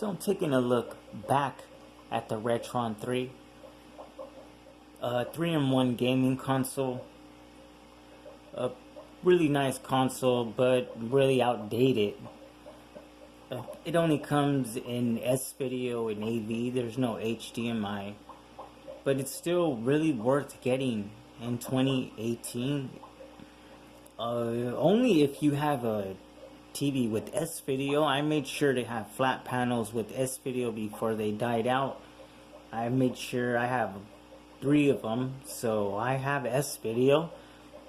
So I'm taking a look back at the Retron 3. 3-in-1 gaming console. A really nice console, but really outdated. It only comes in S-Video and AV. There's no HDMI. But it's still really worth getting in 2018. Only if you have a TV with S-Video. I made sure to have flat panels with S-Video before they died out. I made sure I have 3 of them, so I have S-Video.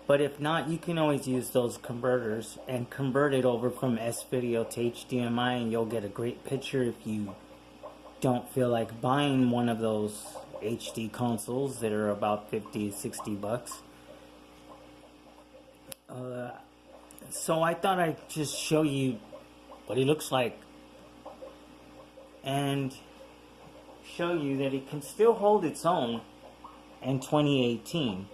But if not, you can always use those converters and convert it over from S-Video to HDMI, and you'll get a great picture if you don't feel like buying one of those HD consoles that are about 50, 60 bucks. So I thought I'd just show you what it looks like and show you that it can still hold its own in 2018.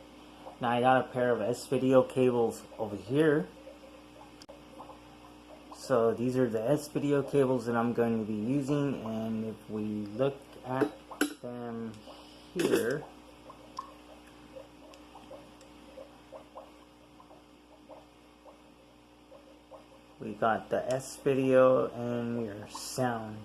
Now I got a pair of S-Video cables over here. So these are the S-Video cables that I'm going to be using, and if we look at them here, we got the S-Video and your sound.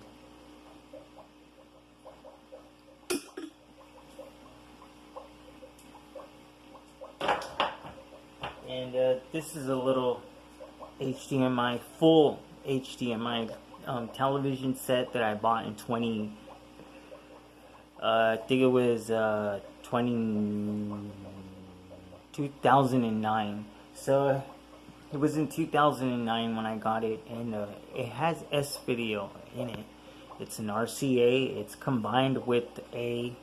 And this is a little HDMI, full HDMI television set that I bought in I think it was 2009. So it was in 2009 when I got it, and it has S-Video in it. It's an RCA. It's combined with a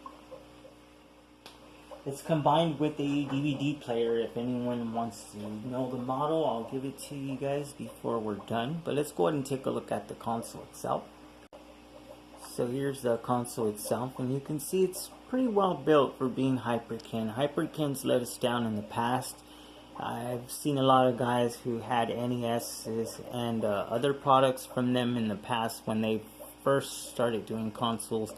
DVD player. If anyone wants to know the model, I'll give it to you guys before we're done. But let's go ahead and take a look at the console itself. So here's the console itself, and you can see it's pretty well built for being Hyperkin. Hyperkin's let us down in the past. I've seen a lot of guys who had NESs and other products from them in the past when they first started doing consoles,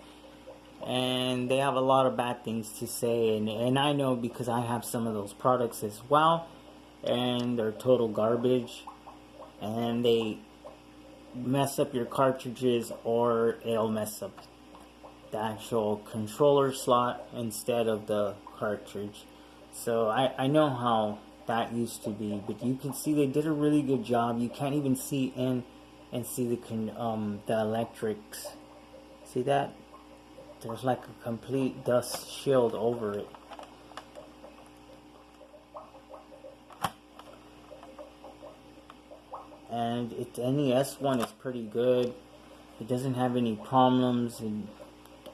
and they have a lot of bad things to say, and I know because I have some of those products as well, and they're total garbage, and they mess up your cartridges, or it'll mess up the actual controller slot instead of the cartridge. So I know how that used to be, but you can see they did a really good job. You can't even see in and see the electrics. See that? There's like a complete dust shield over it. And the NES one is pretty good. It doesn't have any problems, and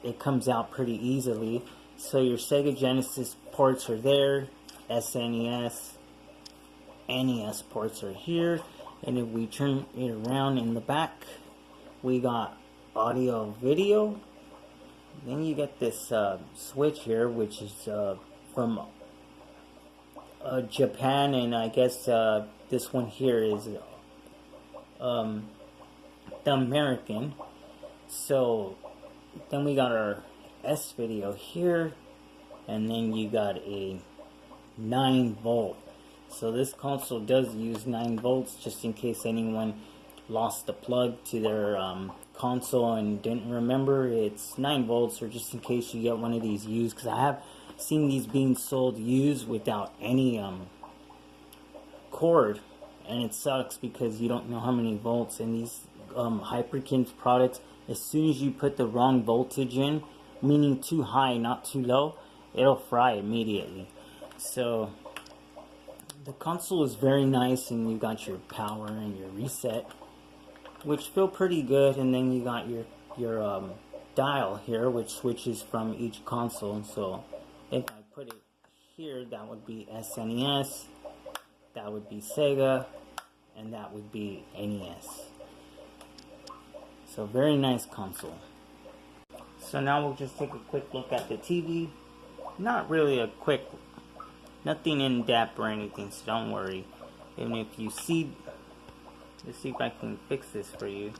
it comes out pretty easily. So your Sega Genesis ports are there, SNES, NES ports are here, and if we turn it around in the back, we got audio, video. Then you get this switch here, which is from Japan, and I guess this one here is the American. So then we got our S-Video here, and then you got a 9-volt. So this console does use 9 volts, just in case anyone lost the plug to their console and didn't remember. It's 9 volts, or just in case you get one of these used, because I have seen these being sold used without any cord, and it sucks because you don't know how many volts. And these Hyperkin's products, as soon as you put the wrong voltage in, meaning too high, not too low, it'll fry immediately. So the console is very nice, and you got your power and your reset, which feel pretty good. And then you got your dial here, which switches from each console. So if I put it here, that would be SNES, that would be Sega, and that would be NES. So very nice console. So now we'll just take a quick look at the TV. Not really a quick, nothing in depth or anything, so don't worry. And if you see, let's see if I can fix this for you.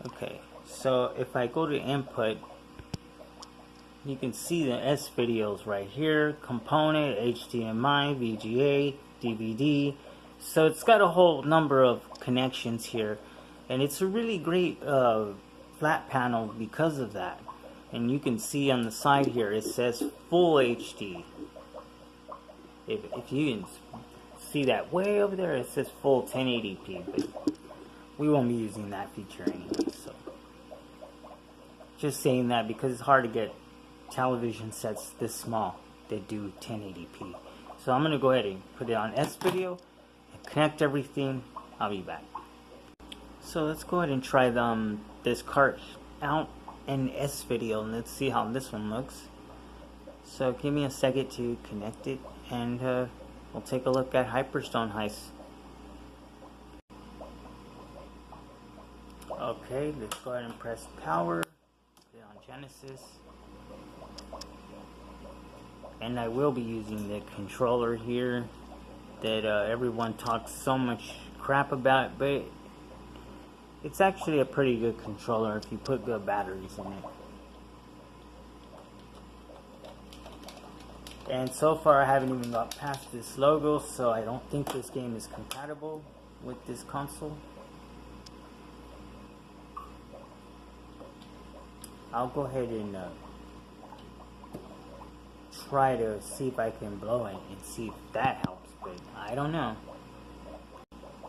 Okay, so if I go to input, you can see the S videos right here, component, HDMI, VGA, DVD. So it's got a whole number of connections here, and it's a really great flat panel because of that. And you can see on the side here it says full HD. If you can see that way over there, it says full 1080p, but we won't be using that feature anyway. So just saying that because it's hard to get television sets this small that do 1080p. So I'm gonna go ahead and put it on S video and connect everything. I'll be back. So let's go ahead and try this cart out in S video, and let's see how this one looks. So give me a second to connect it, and we'll take a look at Hyperstone Heist. Okay, let's go ahead and press power, put it on Genesis. And I will be using the controller here that everyone talks so much crap about, but it's actually a pretty good controller if you put good batteries in it. And so far I haven't even got past this logo, so I don't think this game is compatible with this console. I'll go ahead and try to see if I can blow it and see if that helps, but I don't know.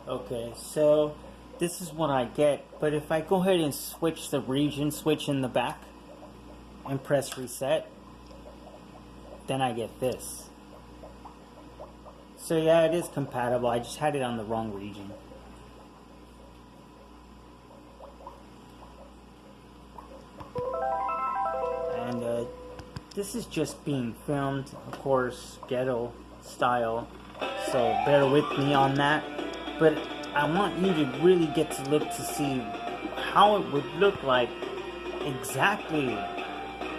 Okay, so this is what I get, but if I go ahead and switch the region switch in the back and press reset, then I get this. So yeah, it is compatible. I just had it on the wrong region. And this is just being filmed, of course, ghetto style, so bear with me on that. But I want you to really get to look to see how it would look like exactly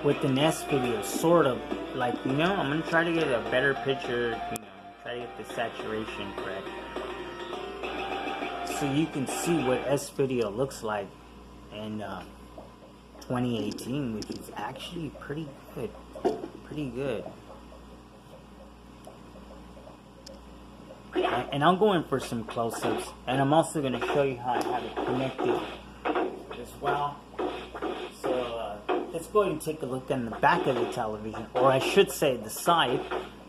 with the NES video, sort of. Like, you know, I'm going to try to get a better picture, you know, try to get the saturation correct. So you can see what S video looks like in 2018, which is actually pretty good. Pretty good. And I'll go in for some close-ups, and I'm also going to show you how I have it connected as well. So let's go ahead and take a look in the back of the television, or I should say the side,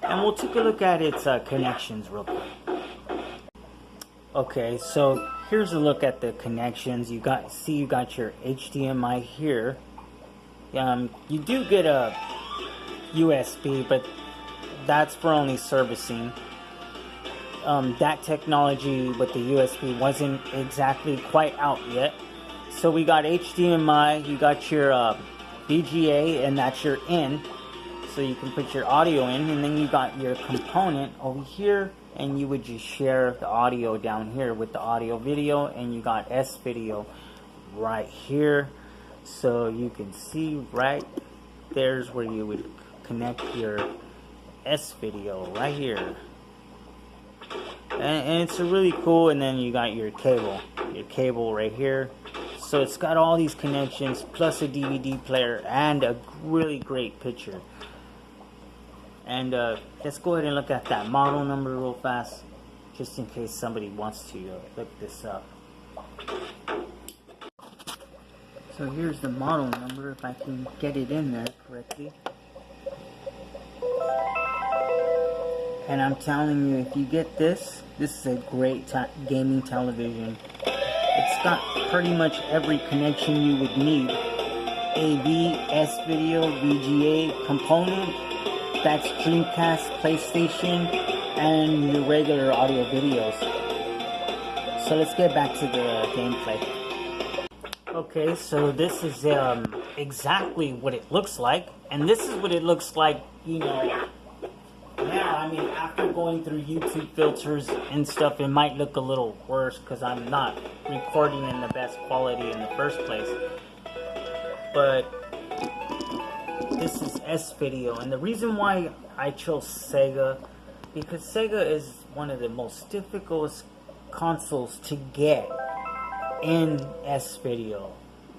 and we'll take a look at its connections real quick. Okay, so here's a look at the connections. You got your HDMI here. You do get a USB, but that's for only servicing. That technology with the USB wasn't exactly quite out yet. So we got HDMI, you got your VGA, and that's your in. So you can put your audio in, and then you got your component over here, and you would just share the audio down here with the audio video, and you got S video right here. So you can see right there's where you would connect your S video right here. And it's really cool. And then you got your cable right here. So it's got all these connections plus a DVD player and a really great picture. And let's go ahead and look at that model number real fast, just in case somebody wants to look this up. So here's the model number, if I can get it in there correctly. And I'm telling you, if you get this is a great gaming television. It's got pretty much every connection you would need. AV, S video, VGA, component, that's Dreamcast, PlayStation, and your regular audio videos. So let's get back to the gameplay. Okay, so this is exactly what it looks like, and this is what it looks like, you know, now. I mean, after going through YouTube filters and stuff, it might look a little worse because I'm not recording in the best quality in the first place. But this is S video, and the reason why I chose Sega, because Sega is one of the most difficult consoles to get in S video.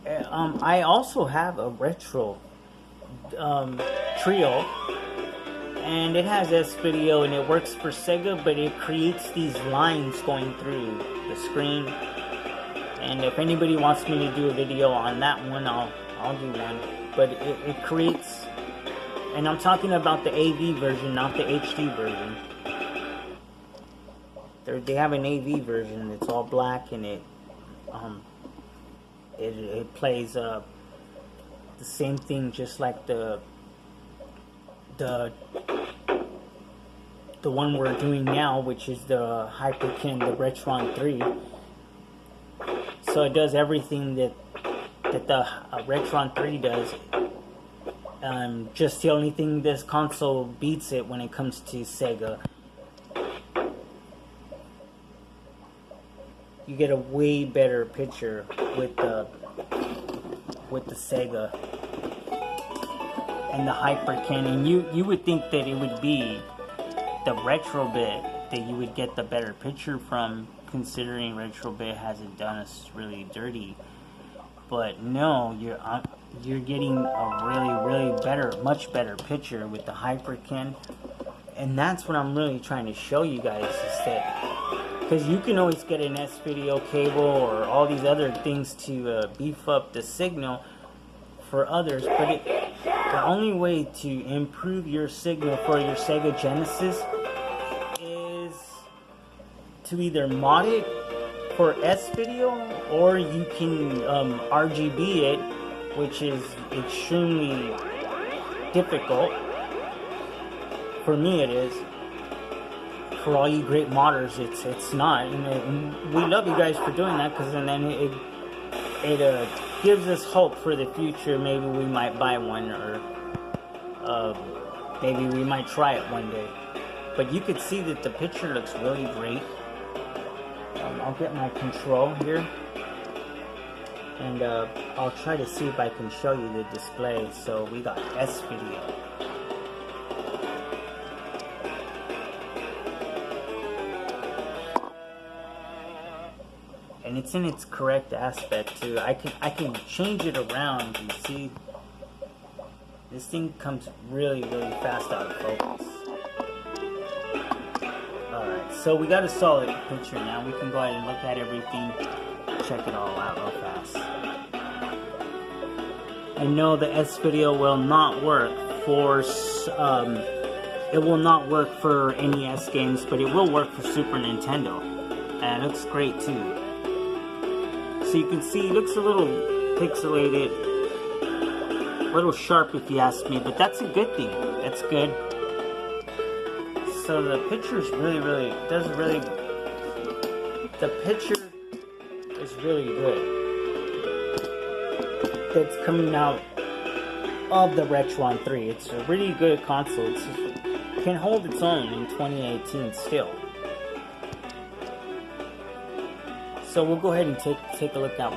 I also have a retro trio, and it has S-Video and it works for Sega, but it creates these lines going through the screen. And if anybody wants me to do a video on that one, I'll do one. But it creates, and I'm talking about the AV version, not the HD version. They have an AV version. It's all black, and it plays the same thing, just like the one we're doing now, which is the Hyperkin, the Retron 3. So it does everything that the Retron 3 does. Just the only thing this console beats it when it comes to Sega. You get a way better picture with the Sega and the Hyperkin, and you would think that it would be the Retro bit that you would get the better picture from, considering Retro bit hasn't done us really dirty. But no, you're getting a really much better picture with the Hyperkin, and that's what I'm really trying to show you guys, is that. Because you can always get an S-Video cable or all these other things to beef up the signal for others, but the only way to improve your signal for your Sega Genesis is to either mod it for S-Video, or you can RGB it, which is extremely difficult. For me it is. For all you great modders, it's not. And we love you guys for doing that, because then it gives us hope for the future. Maybe we might buy one, or maybe we might try it one day. But you could see that the picture looks really great. I'll get my control here, and I'll try to see if I can show you the display. So we got S-Video. And it's in its correct aspect too. I can change it around. You see, this thing comes really fast out of focus. Alright, so we got a solid picture now. We can go ahead and look at everything, check it all out real fast. And no, the S-Video will not work for it will not work for NES games, but it will work for Super Nintendo, and it looks great too. So you can see it looks a little pixelated, a little sharp if you ask me, but that's a good thing. That's good. So the picture's the picture is really good. That's coming out of the Retron 3. It's a really good console. It can hold its own in 2018 still. So we'll go ahead and take a look at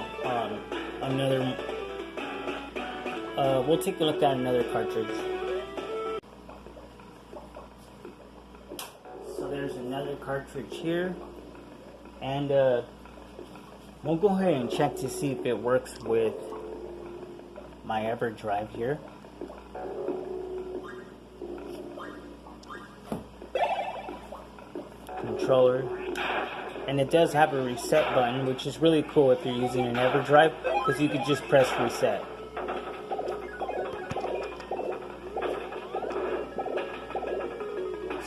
another. We'll take a look at another cartridge. So there's another cartridge here, and we'll go ahead and check to see if it works with my EverDrive here. Controller. And it does have a reset button, which is really cool if you're using an EverDrive, because you could just press reset.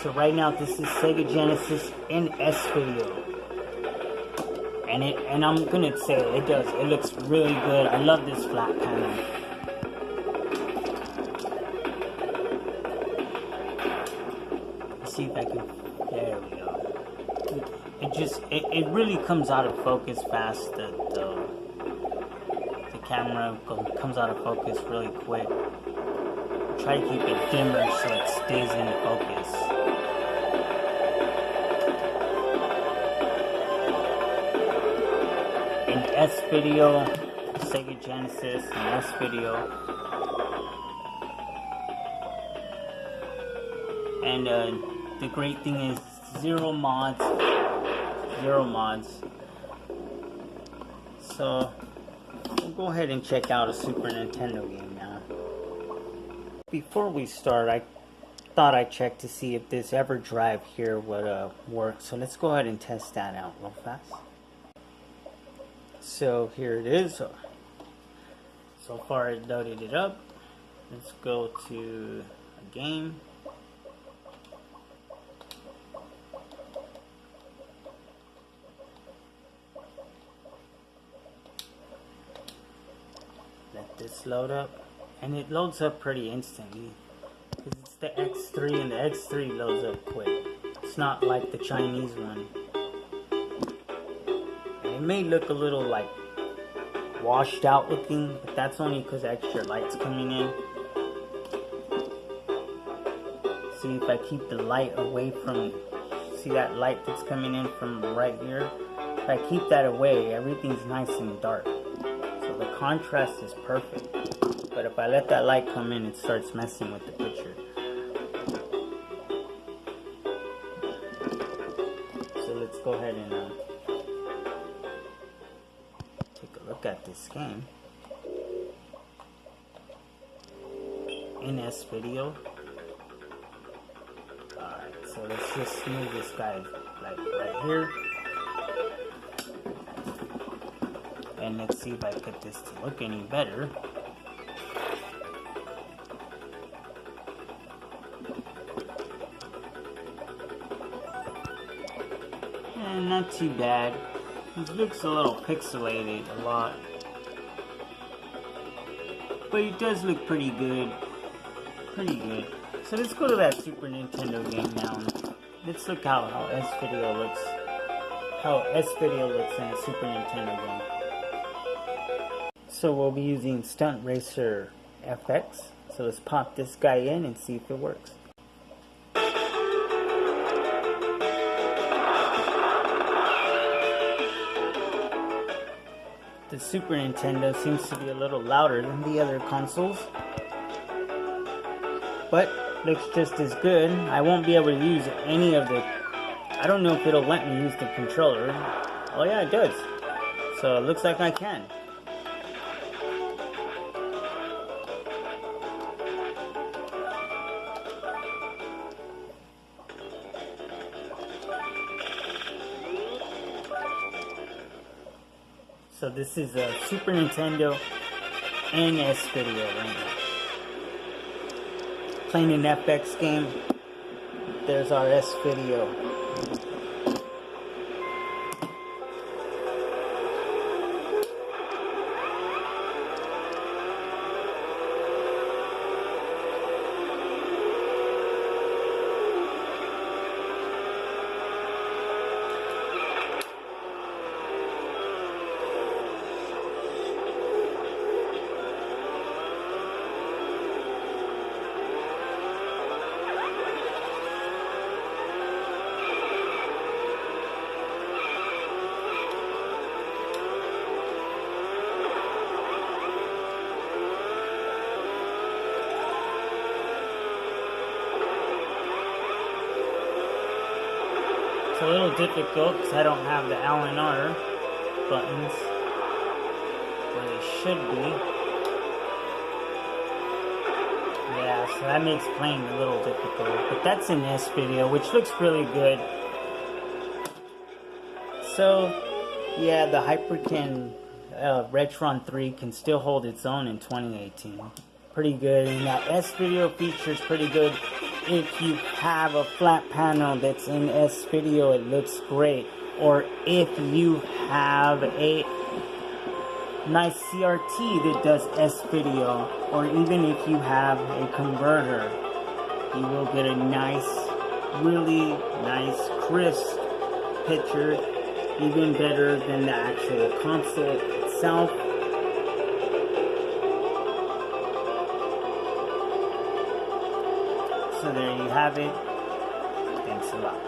So right now this is Sega Genesis in S-Video. And I'm gonna say it looks really good. I love this flat panel. Let's see if I can, there we go. It really comes out of focus fast. The camera comes out of focus really quick. Try to keep it dimmer so it stays in focus. In S-Video, Sega Genesis, and S-Video. And the great thing is zero mods. So we'll we'll go ahead and check out a Super Nintendo game now. Before we start, I thought I'd check to see if this EverDrive here would work. So let's go ahead and test that out real fast. So here it is. So far it loaded it up. Let's go to a game. Let this load up. And it loads up pretty instantly. Because it's the X3 and the X3 loads up quick. It's not like the Chinese one. And it may look a little like washed out looking, but that's only because extra light's coming in. See, if I keep the light away from, see that light that's coming in from right here? If I keep that away, everything's nice and dark. So the contrast is perfect. But if I let that light come in, it starts messing with the picture. So let's go ahead and take a look at this game. NS video. Alright, so let's just move this guy like right here. And let's see if I get this to look any better. And not too bad. It looks a little pixelated a lot. But it does look pretty good. Pretty good. So let's go to that Super Nintendo game now. Let's look how S-Video looks. How S-Video looks in a Super Nintendo game. So we'll be using Stunt Racer FX. So let's pop this guy in and see if it works. The Super Nintendo seems to be a little louder than the other consoles, but looks just as good. I won't be able to use any of the, I don't know if it'll let me use the controller. Oh yeah, it does. So it looks like I can. So this is a Super Nintendo NS video right now. Playing an FX game. There's our S video. It's a little difficult because I don't have the Allen R buttons where they should be. Yeah, so that makes playing a little difficult. But that's an S video, which looks really good. So, yeah, the Hyperkin Retron 3 can still hold its own in 2018. Pretty good, and that S video feature is pretty good. If you have a flat panel that's in S video, it looks great. Or if you have a nice CRT that does S video, or even if you have a converter, you will get a nice, really nice, crisp picture, even better than the actual console itself. So there you have it. Thanks a lot.